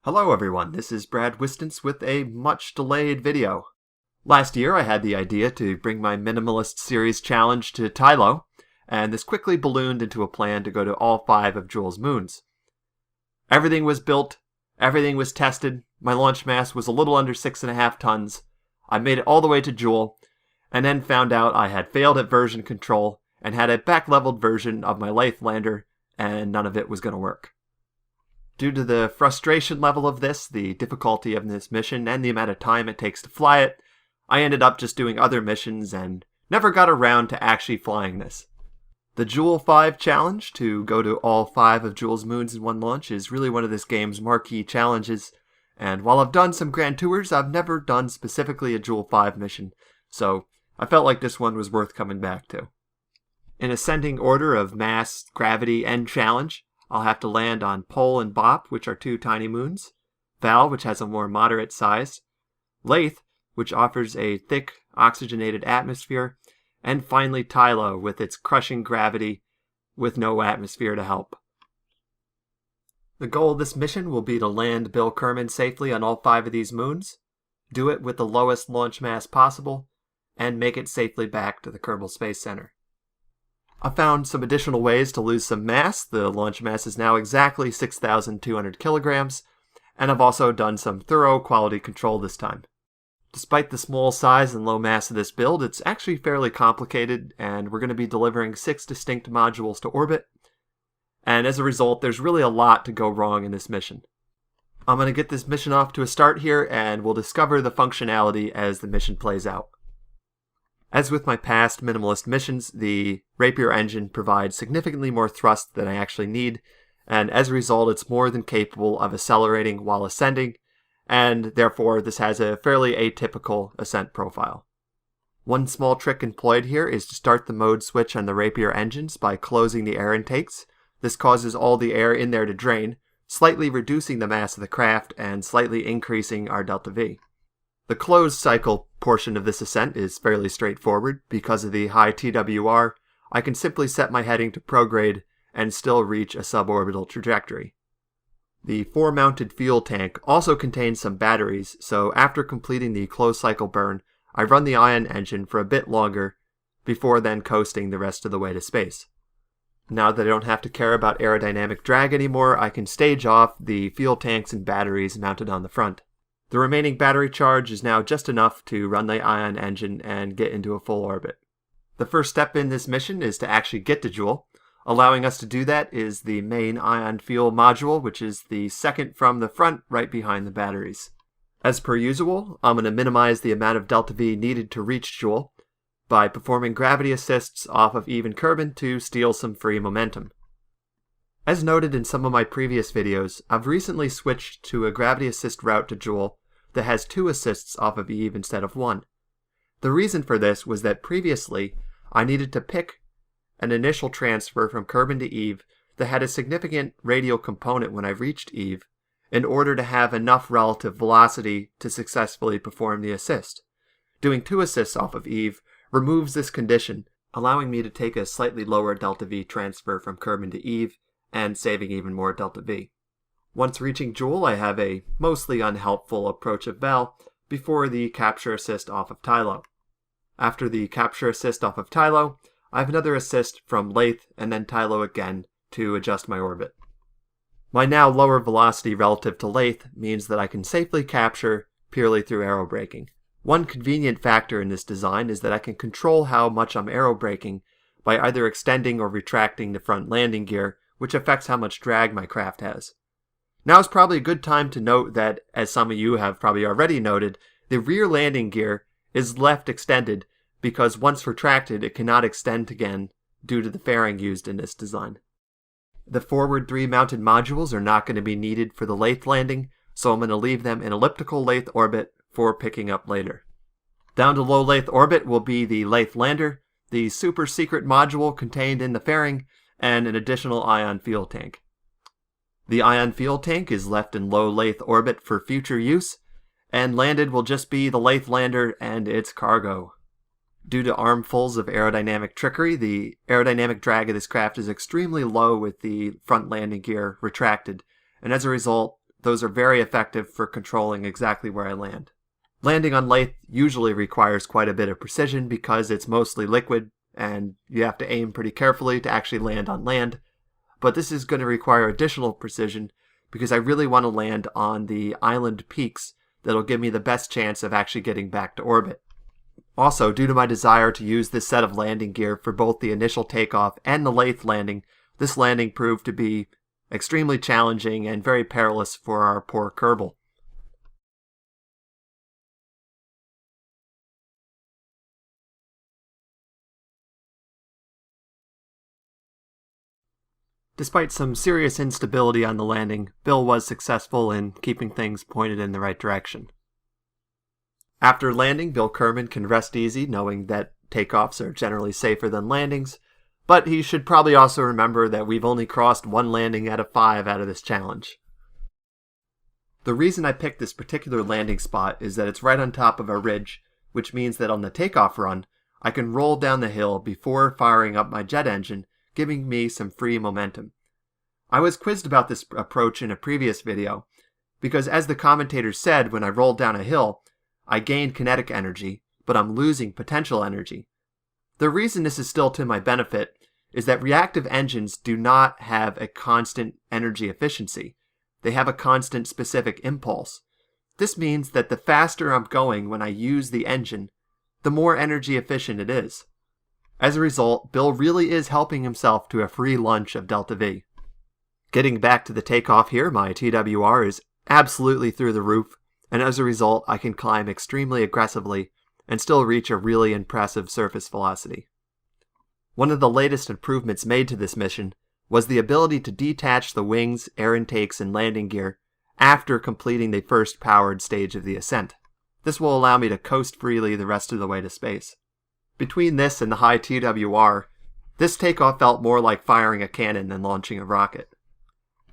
Hello everyone, this is Brad Wistance with a much delayed video. Last year I had the idea to bring my Minimalist Series challenge to Tylo, and this quickly ballooned into a plan to go to all 5 of Jool's moons. Everything was built, everything was tested, my launch mass was a little under 6.5 tons, I made it all the way to Jool, and then found out I had failed at version control and had a back-leveled version of my Laythe lander, and none of it was going to work. Due to the frustration level of this, the difficulty of this mission, and the amount of time it takes to fly it, I ended up just doing other missions and never got around to actually flying this. The Jool 5 challenge, to go to all 5 of Jool's moons in one launch, is really one of this game's marquee challenges, and while I've done some grand tours, I've never done specifically a Jool 5 mission, so I felt like this one was worth coming back to. In ascending order of mass, gravity, and challenge, I'll have to land on Pole and Bop, which are 2 tiny moons, Vall, which has a more moderate size, Laythe, which offers a thick, oxygenated atmosphere, and finally Tylo, with its crushing gravity, with no atmosphere to help. The goal of this mission will be to land Bill Kerman safely on all 5 of these moons, do it with the lowest launch mass possible, and make it safely back to the Kerbal Space Center. I found some additional ways to lose some mass. The launch mass is now exactly 6,200 kilograms, and I've also done some thorough quality control this time. Despite the small size and low mass of this build, it's actually fairly complicated, and we're going to be delivering 6 distinct modules to orbit, and as a result, there's really a lot to go wrong in this mission. I'm going to get this mission off to a start here, and we'll discover the functionality as the mission plays out. As with my past minimalist missions, the Rapier engine provides significantly more thrust than I actually need, and as a result it's more than capable of accelerating while ascending, and therefore this has a fairly atypical ascent profile. One small trick employed here is to start the mode switch on the Rapier engines by closing the air intakes. This causes all the air in there to drain, slightly reducing the mass of the craft and slightly increasing our delta V. The closed cycle portion of this ascent is fairly straightforward. Because of the high TWR, I can simply set my heading to prograde and still reach a suborbital trajectory. The 4-mounted fuel tank also contains some batteries, so after completing the closed cycle burn, I run the ion engine for a bit longer before then coasting the rest of the way to space. Now that I don't have to care about aerodynamic drag anymore, I can stage off the fuel tanks and batteries mounted on the front. The remaining battery charge is now just enough to run the ion engine and get into a full orbit. The first step in this mission is to actually get to Jool. Allowing us to do that is the main ion fuel module, which is the second from the front right behind the batteries. As per usual, I'm going to minimize the amount of delta V needed to reach Jool by performing gravity assists off of Eve and Kerman to steal some free momentum. As noted in some of my previous videos, I've recently switched to a gravity assist route to Jool that has 2 assists off of Eve instead of 1. The reason for this was that previously I needed to pick an initial transfer from Kerman to Eve that had a significant radial component when I reached Eve in order to have enough relative velocity to successfully perform the assist. Doing 2 assists off of Eve removes this condition, allowing me to take a slightly lower delta V transfer from Kerman to Eve and saving even more delta V. Once reaching Jool, I have a mostly unhelpful approach of Vall before the capture assist off of Tylo. After the capture assist off of Tylo, I have another assist from Laythe and then Tylo again to adjust my orbit. My now lower velocity relative to Laythe means that I can safely capture purely through aerobraking. One convenient factor in this design is that I can control how much I'm aerobraking by either extending or retracting the front landing gear, which affects how much drag my craft has. Now is probably a good time to note that, as some of you have probably already noted, the rear landing gear is left extended because once retracted it cannot extend again due to the fairing used in this design. The forward 3 mounted modules are not going to be needed for the Laythe landing, so I'm going to leave them in elliptical Laythe orbit for picking up later. Down to low Laythe orbit will be the Laythe lander, the super secret module contained in the fairing, and an additional ion fuel tank. The ion fuel tank is left in low Laythe orbit for future use, and landed will just be the Laythe lander and its cargo. Due to armfuls of aerodynamic trickery, the aerodynamic drag of this craft is extremely low with the front landing gear retracted, and as a result, those are very effective for controlling exactly where I land. Landing on Laythe usually requires quite a bit of precision because it's mostly liquid and you have to aim pretty carefully to actually land on land, but this is going to require additional precision because I really want to land on the island peaks that'll give me the best chance of actually getting back to orbit. Also, due to my desire to use this set of landing gear for both the initial takeoff and the Laythe landing, this landing proved to be extremely challenging and very perilous for our poor Kerbal. Despite some serious instability on the landing, Bill was successful in keeping things pointed in the right direction. After landing, Bill Kerman can rest easy knowing that takeoffs are generally safer than landings, but he should probably also remember that we've only crossed one landing out of 5 out of this challenge. The reason I picked this particular landing spot is that it's right on top of a ridge, which means that on the takeoff run, I can roll down the hill before firing up my jet engine, giving me some free momentum. I was quizzed about this approach in a previous video, because as the commentator said, when I rolled down a hill, I gained kinetic energy, but I'm losing potential energy. The reason this is still to my benefit is that reactive engines do not have a constant energy efficiency. They have a constant specific impulse. This means that the faster I'm going when I use the engine, the more energy efficient it is. As a result, Bill really is helping himself to a free lunch of delta V. Getting back to the takeoff here, my TWR is absolutely through the roof, and as a result, I can climb extremely aggressively and still reach a really impressive surface velocity. One of the latest improvements made to this mission was the ability to detach the wings, air intakes, and landing gear after completing the first powered stage of the ascent. This will allow me to coast freely the rest of the way to space. Between this and the high TWR, this takeoff felt more like firing a cannon than launching a rocket.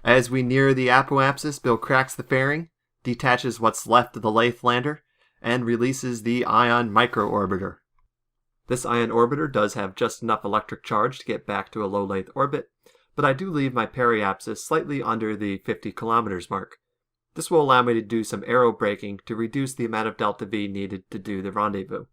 As we near the apoapsis, Bill cracks the fairing, detaches what's left of the Laythe lander, and releases the ion micro-orbiter. This ion orbiter does have just enough electric charge to get back to a low Laythe orbit, but I do leave my periapsis slightly under the 50 kilometers mark. This will allow me to do some aero braking to reduce the amount of delta V needed to do the rendezvous.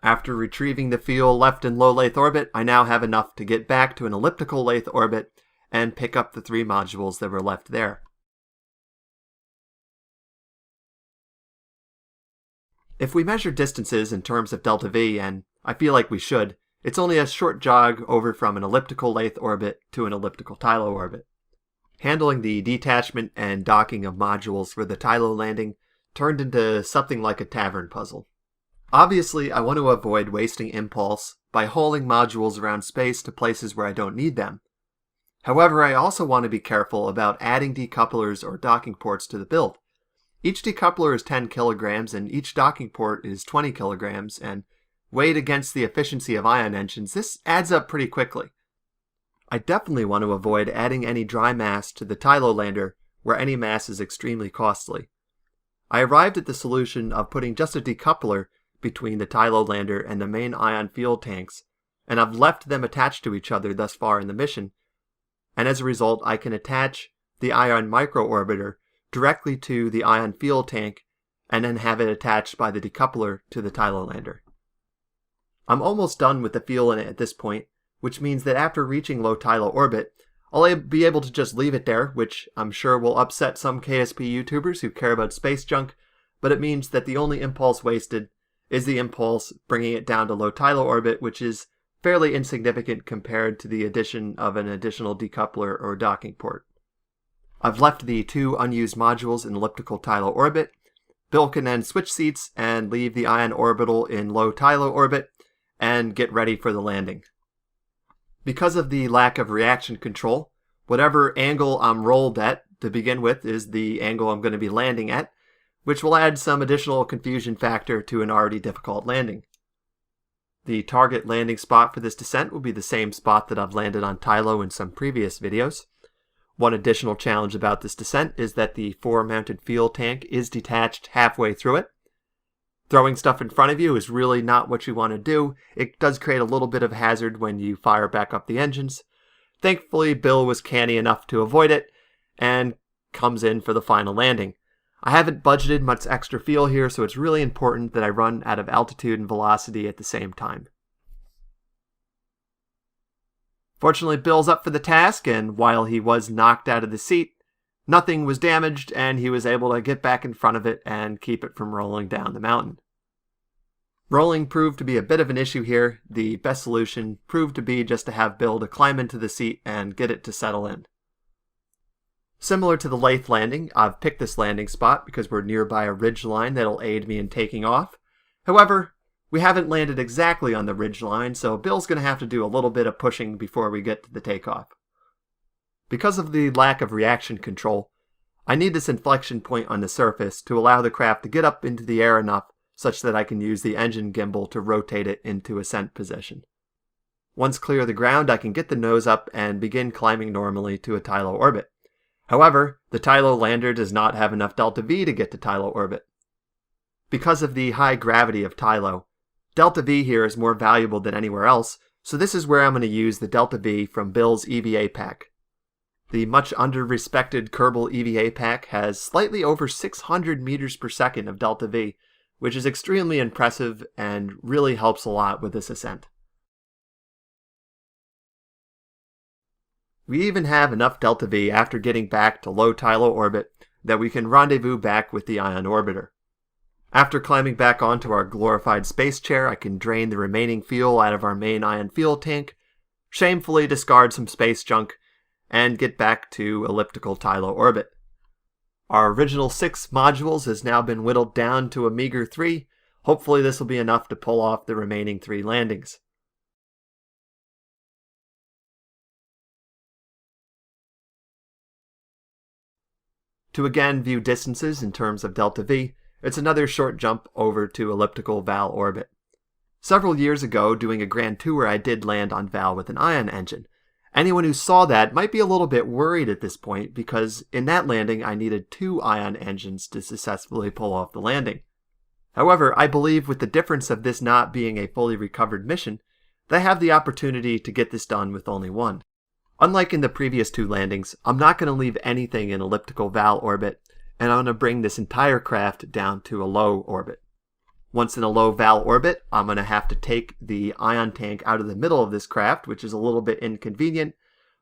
After retrieving the fuel left in low Laythe orbit, I now have enough to get back to an elliptical Laythe orbit and pick up the 3 modules that were left there. If we measure distances in terms of delta V, and I feel like we should, it's only a short jog over from an elliptical Laythe orbit to an elliptical Tylo orbit. Handling the detachment and docking of modules for the Tylo landing turned into something like a tavern puzzle. Obviously, I want to avoid wasting impulse by hauling modules around space to places where I don't need them. However, I also want to be careful about adding decouplers or docking ports to the build. Each decoupler is 10 kilograms and each docking port is 20 kilograms, and weighed against the efficiency of ion engines, this adds up pretty quickly. I definitely want to avoid adding any dry mass to the Tylo lander where any mass is extremely costly. I arrived at the solution of putting just a decoupler between the Tylo lander and the main ion fuel tanks, and I've left them attached to each other thus far in the mission, and as a result I can attach the ion micro-orbiter directly to the ion fuel tank and then have it attached by the decoupler to the Tylo lander. I'm almost done with the fuel in it at this point, which means that after reaching low Tylo orbit, I'll be able to just leave it there, which I'm sure will upset some KSP YouTubers who care about space junk, but it means that the only impulse wasted is the impulse bringing it down to low Tylo orbit, which is fairly insignificant compared to the addition of an additional decoupler or docking port. I've left the 2 unused modules in elliptical Tylo orbit. Bill can then switch seats and leave the ion orbital in low Tylo orbit and get ready for the landing. Because of the lack of reaction control, whatever angle I'm rolled at to begin with is the angle I'm going to be landing at, which will add some additional confusion factor to an already difficult landing. The target landing spot for this descent will be the same spot that I've landed on Tylo in some previous videos. One additional challenge about this descent is that the 4-mounted fuel tank is detached halfway through it. Throwing stuff in front of you is really not what you want to do. It does create a little bit of hazard when you fire back up the engines. Thankfully, Bill was canny enough to avoid it and comes in for the final landing. I haven't budgeted much extra fuel here, so it's really important that I run out of altitude and velocity at the same time. Fortunately, Bill's up for the task, and while he was knocked out of the seat, nothing was damaged, and he was able to get back in front of it and keep it from rolling down the mountain. Rolling proved to be a bit of an issue here. The best solution proved to be just to have Bill to climb into the seat and get it to settle in. Similar to the Laythe landing, I've picked this landing spot because we're nearby a ridge line that'll aid me in taking off. However, we haven't landed exactly on the ridge line, so Bill's going to have to do a little bit of pushing before we get to the takeoff. Because of the lack of reaction control, I need this inflection point on the surface to allow the craft to get up into the air enough such that I can use the engine gimbal to rotate it into ascent position. Once clear of the ground, I can get the nose up and begin climbing normally to a Tylo orbit. However, the Tylo lander does not have enough delta V to get to Tylo orbit. Because of the high gravity of Tylo, delta V here is more valuable than anywhere else, so this is where I'm going to use the delta V from Bill's EVA pack. The much under-respected Kerbal EVA pack has slightly over 600 meters per second of delta V, which is extremely impressive and really helps a lot with this ascent. We even have enough delta V after getting back to low Tylo orbit that we can rendezvous back with the ion orbiter. After climbing back onto our glorified space chair, I can drain the remaining fuel out of our main ion fuel tank, shamefully discard some space junk, and get back to elliptical Tylo orbit. Our original 6 modules has now been whittled down to a meager 3. Hopefully this will be enough to pull off the remaining 3 landings. To again view distances in terms of delta V, it's another short jump over to elliptical Vall orbit. Several years ago, doing a grand tour, I did land on Vall with an ion engine. Anyone who saw that might be a little bit worried at this point because in that landing I needed 2 ion engines to successfully pull off the landing. However, I believe with the difference of this not being a fully recovered mission, they have the opportunity to get this done with only 1. Unlike in the previous 2 landings, I'm not going to leave anything in elliptical Vall orbit, and I'm going to bring this entire craft down to a low orbit. Once in a low Vall orbit, I'm going to have to take the ion tank out of the middle of this craft, which is a little bit inconvenient,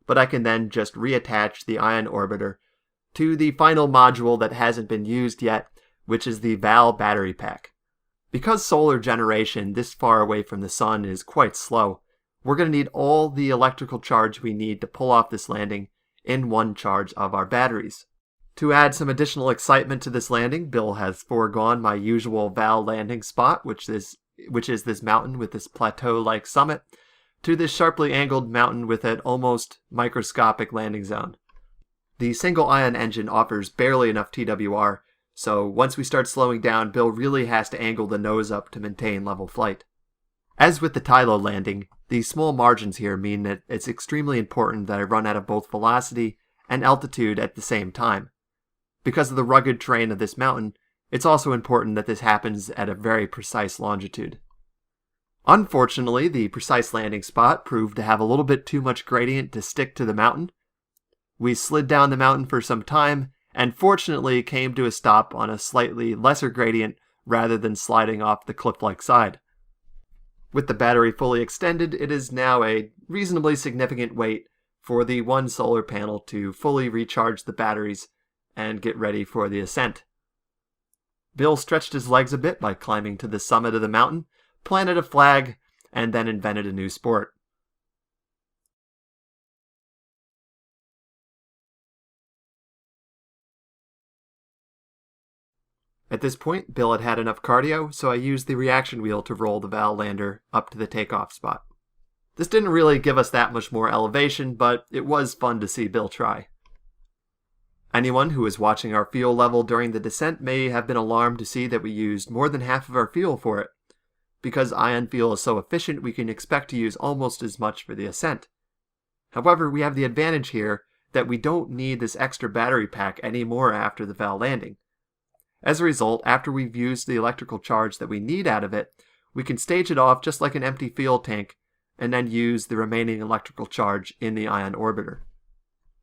but I can then just reattach the ion orbiter to the final module that hasn't been used yet, which is the Vall battery pack. Because solar generation this far away from the sun is quite slow, we're going to need all the electrical charge we need to pull off this landing in 1 charge of our batteries. To add some additional excitement to this landing, Bill has foregone my usual Vall landing spot, which is this mountain with this plateau-like summit, to this sharply angled mountain with an almost microscopic landing zone. The single ion engine offers barely enough TWR, so once we start slowing down, Bill really has to angle the nose up to maintain level flight. As with the Tylo landing, the small margins here mean that it's extremely important that I run out of both velocity and altitude at the same time. Because of the rugged terrain of this mountain, it's also important that this happens at a very precise longitude. Unfortunately, the precise landing spot proved to have a little bit too much gradient to stick to the mountain. We slid down the mountain for some time, and fortunately came to a stop on a slightly lesser gradient rather than sliding off the cliff-like side. With the battery fully extended, it is now a reasonably significant wait for the 1 solar panel to fully recharge the batteries and get ready for the ascent. Bill stretched his legs a bit by climbing to the summit of the mountain, planted a flag, and then invented a new sport. At this point, Bill had had enough cardio, so I used the reaction wheel to roll the Vall lander up to the takeoff spot. This didn't really give us that much more elevation, but it was fun to see Bill try. Anyone who was watching our fuel level during the descent may have been alarmed to see that we used more than half of our fuel for it. Because ion fuel is so efficient, we can expect to use almost as much for the ascent. However, we have the advantage here that we don't need this extra battery pack anymore after the Vall landing. As a result, after we've used the electrical charge that we need out of it, we can stage it off just like an empty fuel tank, and then use the remaining electrical charge in the ion orbiter.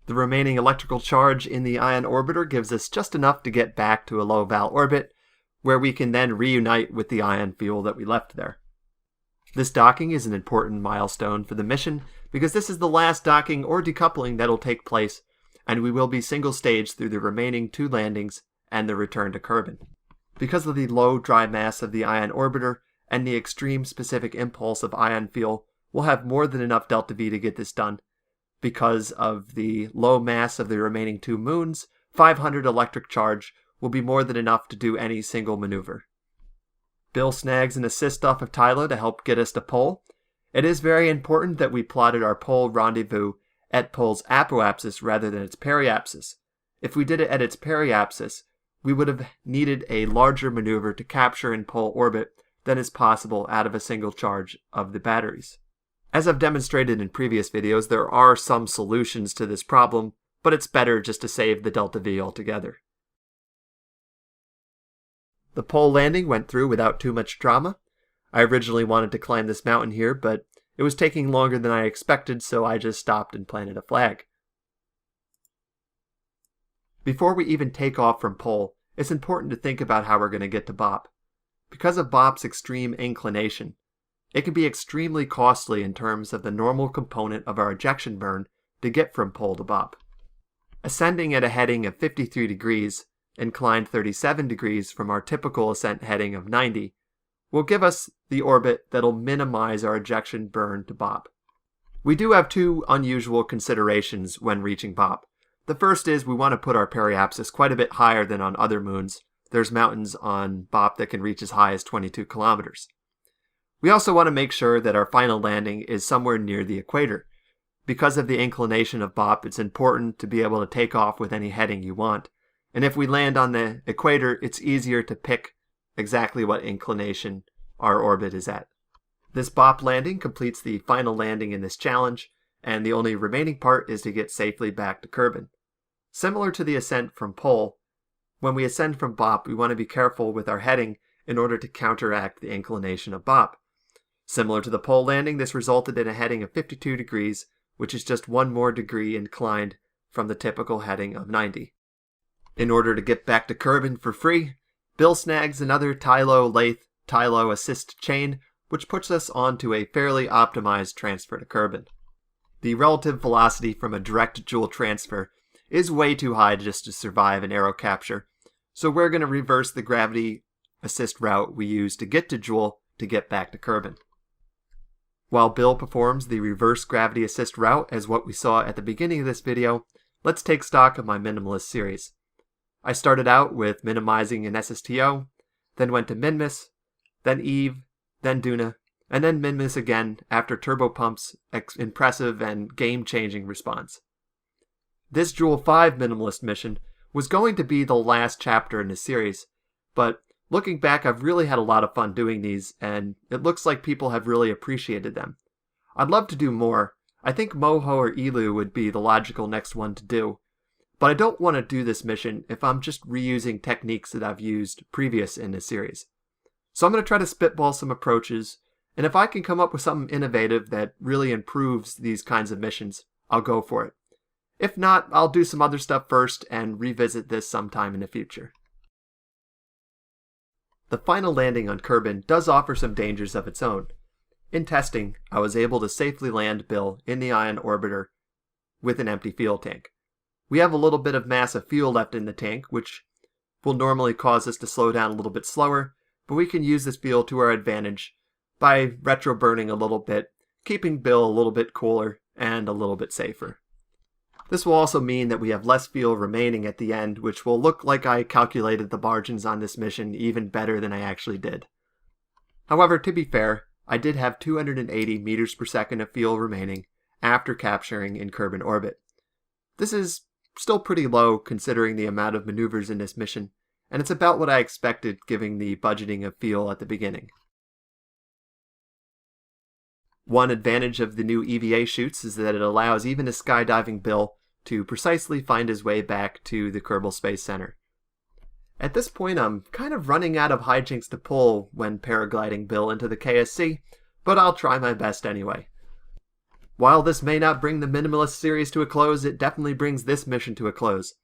The remaining electrical charge in the ion orbiter gives us just enough to get back to a low Vall orbit, where we can then reunite with the ion fuel that we left there. This docking is an important milestone for the mission because this is the last docking or decoupling that will take place, and we will be single-staged through the remaining 2 landings and the return to Kerman. Because of the low dry mass of the ion orbiter and the extreme specific impulse of ion fuel, we'll have more than enough delta V to get this done. Because of the low mass of the remaining 2 moons, 500 electric charge will be more than enough to do any single maneuver. Bill snags an assist off of Tylo to help get us to pole. It is very important that we plotted our pole rendezvous at pole's apoapsis rather than its periapsis. If we did it at its periapsis, we would have needed a larger maneuver to capture in pole orbit than is possible out of a single charge of the batteries. As I've demonstrated in previous videos, there are some solutions to this problem, but it's better just to save the delta V altogether. The pole landing went through without too much drama. I originally wanted to climb this mountain here, but it was taking longer than I expected, so I just stopped and planted a flag. Before we even take off from pole, it's important to think about how we're going to get to BOP. Because of BOP's extreme inclination, it can be extremely costly in terms of the normal component of our ejection burn to get from pole to BOP. Ascending at a heading of 53 degrees, inclined 37 degrees from our typical ascent heading of 90, will give us the orbit that'll minimize our ejection burn to BOP. We do have 2 unusual considerations when reaching BOP. The first is we want to put our periapsis quite a bit higher than on other moons. There's mountains on BOP that can reach as high as 22 kilometers. We also want to make sure that our final landing is somewhere near the equator. Because of the inclination of BOP, it's important to be able to take off with any heading you want. And if we land on the equator, it's easier to pick exactly what inclination our orbit is at. This BOP landing completes the final landing in this challenge, and the only remaining part is to get safely back to Kerman. Similar to the ascent from pole, when we ascend from BOP, we want to be careful with our heading in order to counteract the inclination of BOP. Similar to the pole landing, this resulted in a heading of 52 degrees, which is just 1 more degree inclined from the typical heading of 90. In order to get back to Kerman for free, Bill snags another Laythe Tylo assist chain, which puts us onto a fairly optimized transfer to Kerman. The relative velocity from a direct Jool transfer is way too high just to survive an aero capture, so we're going to reverse the gravity assist route we used to get to Jool to get back to Kerman. While Bill performs the reverse gravity assist route as what we saw at the beginning of this video, let's take stock of my minimalist series. I started out with minimizing an SSTO, then went to Minmus, then Eve, then Duna, and then Minmus again after Turbopump's impressive and game-changing response. This Jool 5 minimalist mission was going to be the last chapter in the series, but looking back, I've really had a lot of fun doing these, and it looks like people have really appreciated them. I'd love to do more. I think Moho or Elu would be the logical next one to do, but I don't want to do this mission if I'm just reusing techniques that I've used previous in this series. So I'm going to try to spitball some approaches, and if I can come up with something innovative that really improves these kinds of missions, I'll go for it. If not, I'll do some other stuff first and revisit this sometime in the future. The final landing on Kerman does offer some dangers of its own. In testing, I was able to safely land Bill in the ion orbiter with an empty fuel tank. We have a little bit of massive fuel left in the tank, which will normally cause us to slow down a little bit slower, but we can use this fuel to our advantage by retro-burning a little bit, keeping Bill a little bit cooler and a little bit safer. This will also mean that we have less fuel remaining at the end, which will look like I calculated the margins on this mission even better than I actually did. However, to be fair, I did have 280 meters per second of fuel remaining after capturing in Kerman orbit. This is still pretty low considering the amount of maneuvers in this mission, and it's about what I expected given the budgeting of fuel at the beginning. One advantage of the new EVA chutes is that it allows even a skydiving Bill to precisely find his way back to the Kerbal Space Center. At this point, I'm kind of running out of hijinks to pull when paragliding Bill into the KSC, but I'll try my best anyway. While this may not bring the Minimalist series to a close, it definitely brings this mission to a close.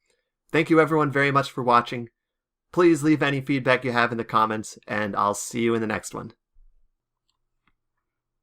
Thank you everyone very much for watching. Please leave any feedback you have in the comments, and I'll see you in the next one.